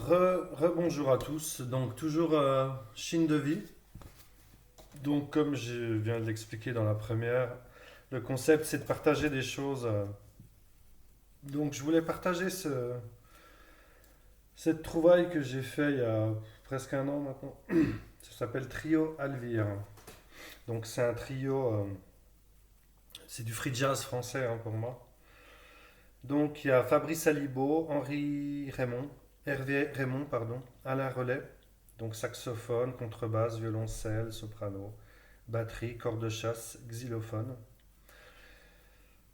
Rebonjour à tous. Donc toujours Chine de vie. Donc comme je viens de l'expliquer dans la première, le concept c'est de partager des choses. Donc je voulais partager cette trouvaille que j'ai fait il y a presque un an maintenant. Ça s'appelle Trio Alvire. Donc c'est un trio, c'est du free jazz français hein, pour moi. Donc il y a Fabrice Alibo, Henri Raymond, Hervé Raymond, pardon, Alain Relais, donc saxophone, contrebasse, violoncelle, soprano, batterie, corde de chasse, xylophone.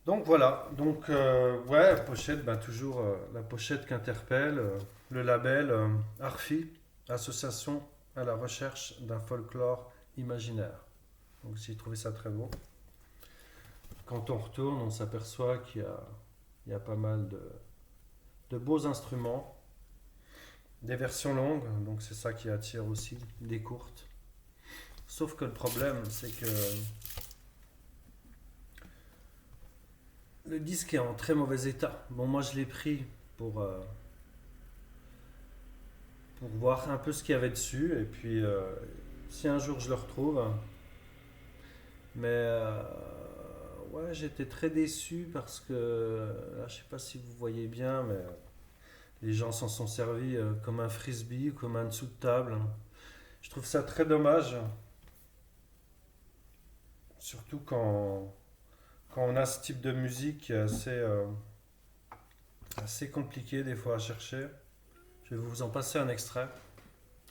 Donc voilà, donc ouais, pochette, ben, toujours la pochette qu'interpelle, le label ARFI, Association à la recherche d'un folklore imaginaire. Donc j'ai trouvé ça très beau. Quand on retourne, on s'aperçoit il y a pas mal de beaux instruments, des versions longues, donc c'est ça qui attire aussi, des courtes. Sauf que le problème, c'est que le disque est en très mauvais état. Bon, moi je l'ai pris pour voir un peu ce qu'il y avait dessus, et puis si un jour je le retrouve. Mais ouais, j'étais très déçu parce que, là, je sais pas si vous voyez bien, mais les gens s'en sont servis comme un frisbee, comme un dessous de table. Je trouve ça très dommage, surtout quand on a ce type de musique qui est assez compliqué des fois à chercher. Je vais vous en passer un extrait.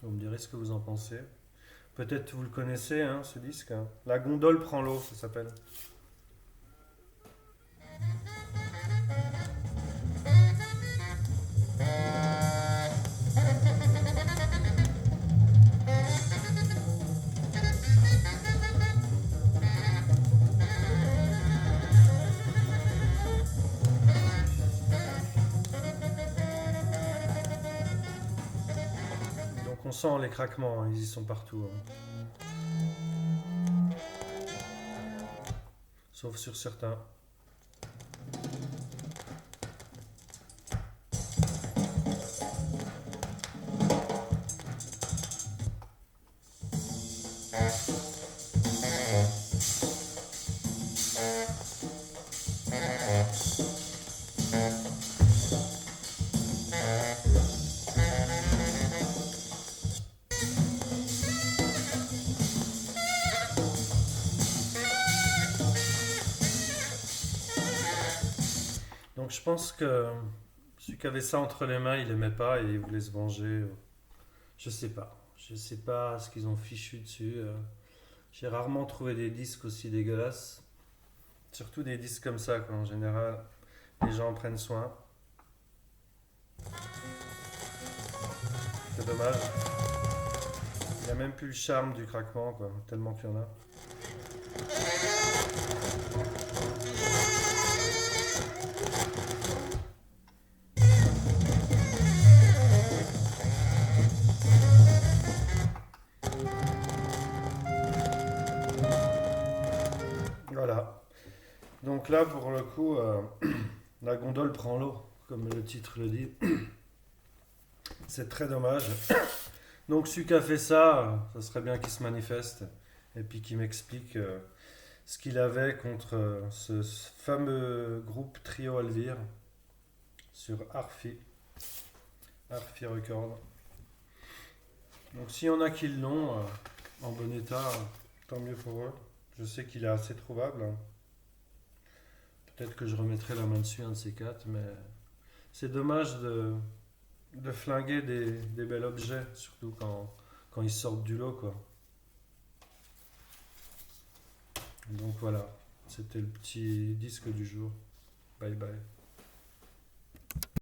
Vous me direz ce que vous en pensez. Peut-être vous le connaissez, hein, ce disque, hein. La gondole prend l'eau, ça s'appelle. Donc on sent les craquements, hein, ils y sont partout, hein. Sauf sur certains. Donc je pense que celui qui avait ça entre les mains, il aimait pas et il voulait se venger. Je sais pas. Je sais pas ce qu'ils ont fichu dessus. J'ai rarement trouvé des disques aussi dégueulasses. Surtout des disques comme ça, quoi. En général, les gens en prennent soin. C'est dommage. Il n'y a même plus le charme du craquement, quoi. Tellement qu'il y en a. Voilà. Donc là, pour le coup, la gondole prend l'eau, comme le titre le dit. C'est très dommage. Donc celui qui a fait ça, ça serait bien qu'il se manifeste et puis qu'il m'explique ce qu'il avait contre ce fameux groupe Trio Alvire sur Arfi, Arfi Records. Donc s'il y en a qui l'ont en bon état, tant mieux pour eux. Je sais qu'il est assez trouvable, hein. Peut-être que je remettrai la main dessus un de ces quatre, mais c'est dommage de flinguer des bels objets, surtout quand ils sortent du lot, quoi. Donc voilà, c'était le petit disque du jour. Bye bye.